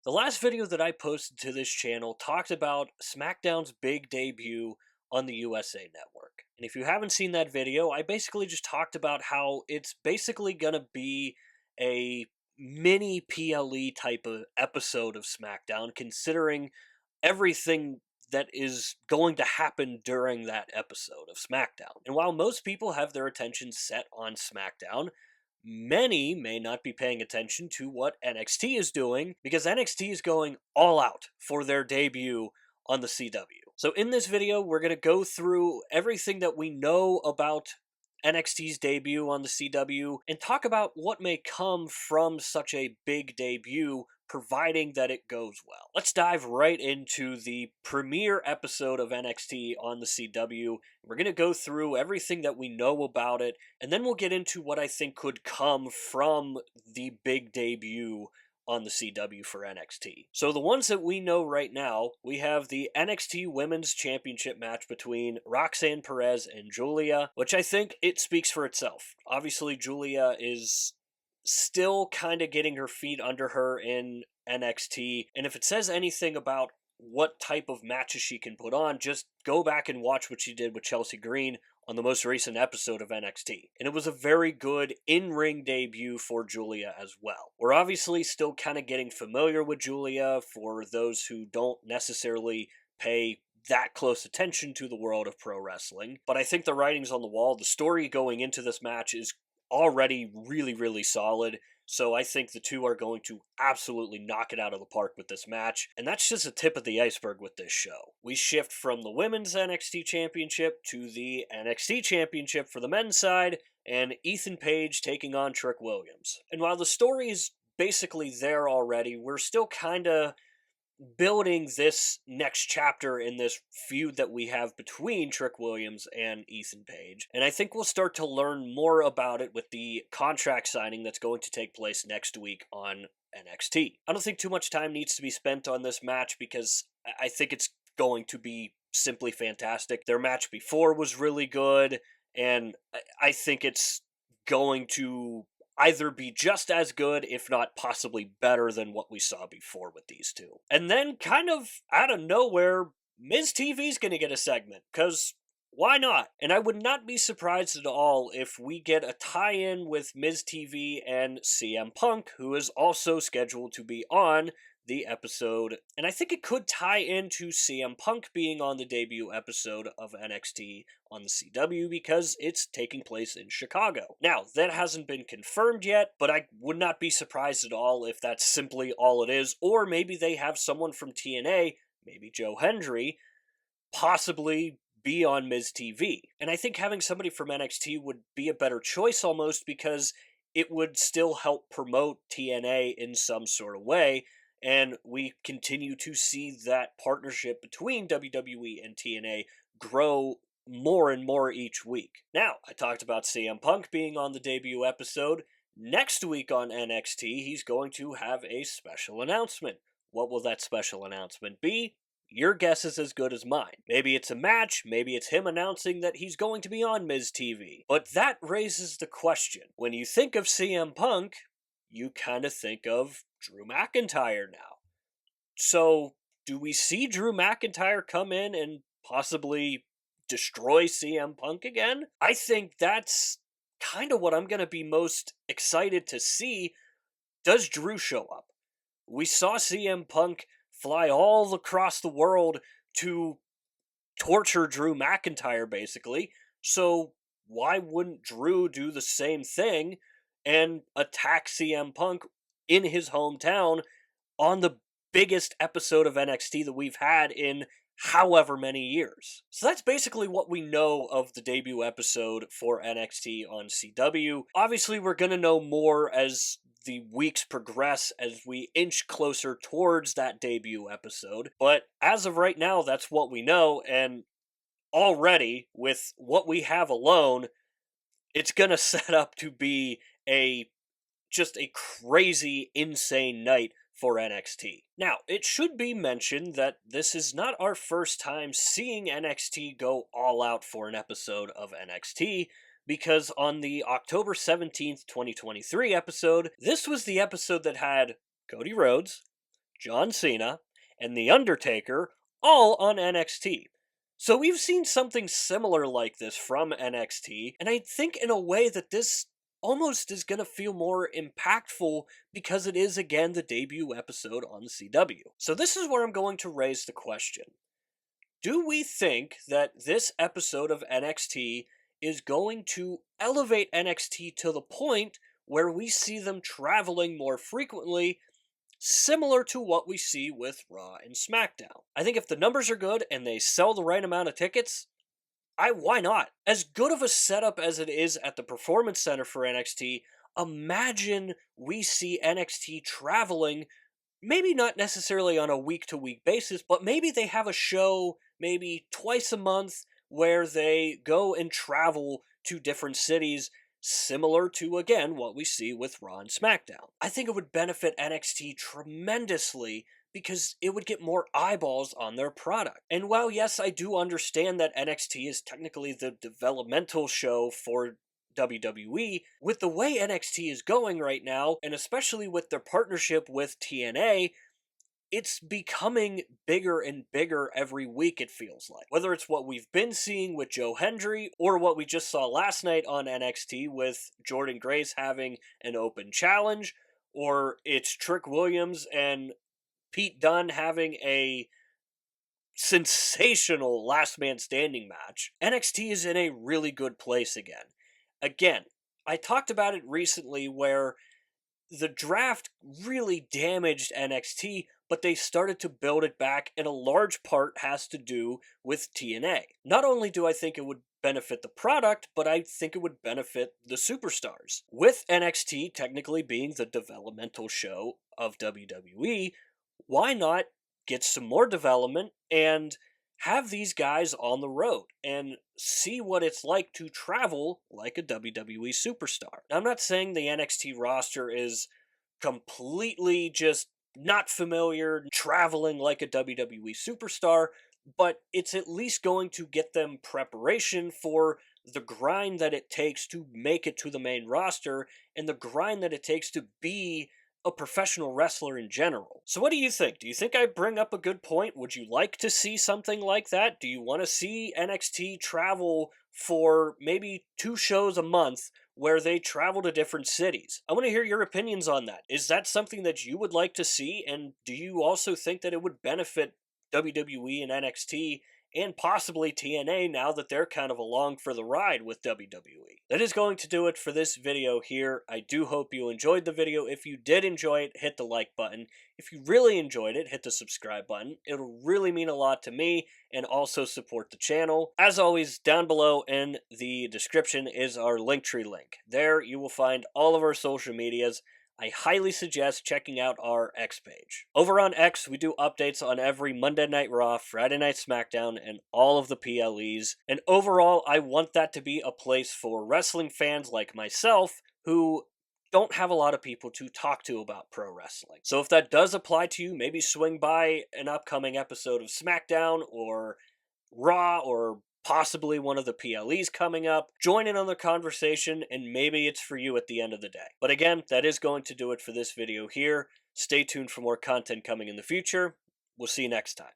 The last video that I posted to this channel talked about SmackDown's big debut on the USA Network. And if you haven't seen that video, I basically just talked about how it's basically going to be a mini PLE type of episode of SmackDown, considering everything that is going to happen during that episode of SmackDown. And while most people have their attention set on SmackDown, many may not be paying attention to what NXT is doing because NXT is going all out for their debut on the CW. So in this video, we're going to go through everything that we know about NXT's debut on the CW and talk about what may come from such a big debut, providing that it goes well. Let's dive right into the premiere episode of NXT on the CW. We're going to go through everything that we know about it, and then we'll get into what I think could come from the big debut on the CW for NXT. So the ones that we know right now, we have the NXT Women's Championship match between Roxanne Perez and Julia, which I think it speaks for itself. Obviously, Julia is still kind of getting her feet under her in NXT, and if it says anything about what type of matches she can put on, just go back and watch what she did with Chelsea Green on the most recent episode of NXT. And it was a very good in-ring debut for Julia as well. We're obviously still kind of getting familiar with Julia for those who don't necessarily pay that close attention to the world of pro wrestling. But I think the writing's on the wall. The story going into this match is already really solid. So I think the two are going to absolutely knock it out of the park with this match. And that's just the tip of the iceberg with this show. We shift from the Women's NXT Championship to the NXT Championship for the men's side, and Ethan Page taking on Trick Williams. And while the story is basically there already, we're still kind of building this next chapter in this feud that we have between Trick Williams and Ethan Page. And I think we'll start to learn more about it with the contract signing that's going to take place next week on NXT. I don't think too much time needs to be spent on this match because I think it's going to be simply fantastic. Their match before was really good, and I think it's going to either be just as good, if not possibly better than what we saw before with these two. And then, kind of out of nowhere, Miz TV's gonna get a segment, because why not? And I would not be surprised at all if we get a tie-in with Miz TV and CM Punk, who is also scheduled to be on the episode, and I think it could tie into CM Punk being on the debut episode of NXT on the CW because it's taking place in Chicago. Now, that hasn't been confirmed yet, but I would not be surprised at all if that's simply all it is, or maybe they have someone from TNA, maybe Joe Hendry, possibly be on Miz TV. And I think having somebody from NXT would be a better choice almost because it would still help promote TNA in some sort of way, and we continue to see that partnership between WWE and TNA grow more and more each week. Now, I talked about CM Punk being on the debut episode. Next week on NXT, he's going to have a special announcement. What will that special announcement be? Your guess is as good as mine. Maybe it's a match, maybe it's him announcing that he's going to be on Miz TV. But that raises the question. When you think of CM Punk, you kind of think of Drew McIntyre now. So, do we see Drew McIntyre come in and possibly destroy CM Punk again? I think that's kind of what I'm going to be most excited to see. Does Drew show up? We saw CM Punk fly all across the world to torture Drew McIntyre, basically. So, why wouldn't Drew do the same thing and attack CM Punk in his hometown on the biggest episode of NXT that we've had in however many years? So that's basically what we know of the debut episode for NXT on CW. Obviously, we're going to know more as the weeks progress, as we inch closer towards that debut episode. But as of right now, that's what we know, and already, with what we have alone, it's going to set up to be just a crazy, insane night for NXT. Now, it should be mentioned that this is not our first time seeing NXT go all out for an episode of NXT, because on the October 17th, 2023 episode, this was the episode that had Cody Rhodes, John Cena, and The Undertaker all on NXT. So we've seen something similar like this from NXT, and I think in a way that this almost is going to feel more impactful because it is again the debut episode on the CW. So this is where I'm going to raise the question. Do we think that this episode of NXT is going to elevate NXT to the point where we see them traveling more frequently, similar to what we see with Raw and SmackDown? I think if the numbers are good and they sell the right amount of tickets, why not? As good of a setup as it is at the Performance Center for NXT, imagine we see NXT traveling, maybe not necessarily on a week to week basis, but maybe they have a show maybe twice a month where they go and travel to different cities, similar to, again, what we see with Raw and SmackDown. I think it would benefit NXT tremendously because it would get more eyeballs on their product. And while, yes, I do understand that NXT is technically the developmental show for WWE, with the way NXT is going right now, and especially with their partnership with TNA, it's becoming bigger and bigger every week, it feels like. Whether it's what we've been seeing with Joe Hendry, or what we just saw last night on NXT with Jordan Grace having an open challenge, or it's Trick Williams and Pete Dunne having a sensational last man standing match, NXT is in a really good place again. Again, I talked about it recently where the draft really damaged NXT, but they started to build it back, and a large part has to do with TNA. Not only do I think it would benefit the product, but I think it would benefit the superstars. With NXT technically being the developmental show of WWE, why not get some more development and have these guys on the road and see what it's like to travel like a WWE superstar? Now, I'm not saying the NXT roster is completely just not familiar traveling like a WWE superstar, but it's at least going to get them preparation for the grind that it takes to make it to the main roster and the grind that it takes to be a professional wrestler in general. So what do you think? Do you think I bring up a good point? Would you like to see something like that? Do you want to see NXT travel for maybe 2 shows a month where they travel to different cities? I want to hear your opinions on that. Is that something that you would like to see? And do you also think that it would benefit WWE and NXT and possibly TNA now that they're kind of along for the ride with WWE? That is going to do it for this video here. I do hope you enjoyed the video. If you did enjoy it, hit the like button. If you really enjoyed it, hit the subscribe button. It'll really mean a lot to me and also support the channel. As always, down below in the description is our Linktree link. There you will find all of our social medias. I highly suggest checking out our X page. Over on X, we do updates on every Monday Night Raw, Friday Night SmackDown, and all of the PLEs. And overall, I want that to be a place for wrestling fans like myself who don't have a lot of people to talk to about pro wrestling. So if that does apply to you, maybe swing by an upcoming episode of SmackDown or Raw or possibly one of the PLEs coming up. Join in on the conversation, and maybe it's for you at the end of the day. But again, that is going to do it for this video here. Stay tuned for more content coming in the future. We'll see you next time.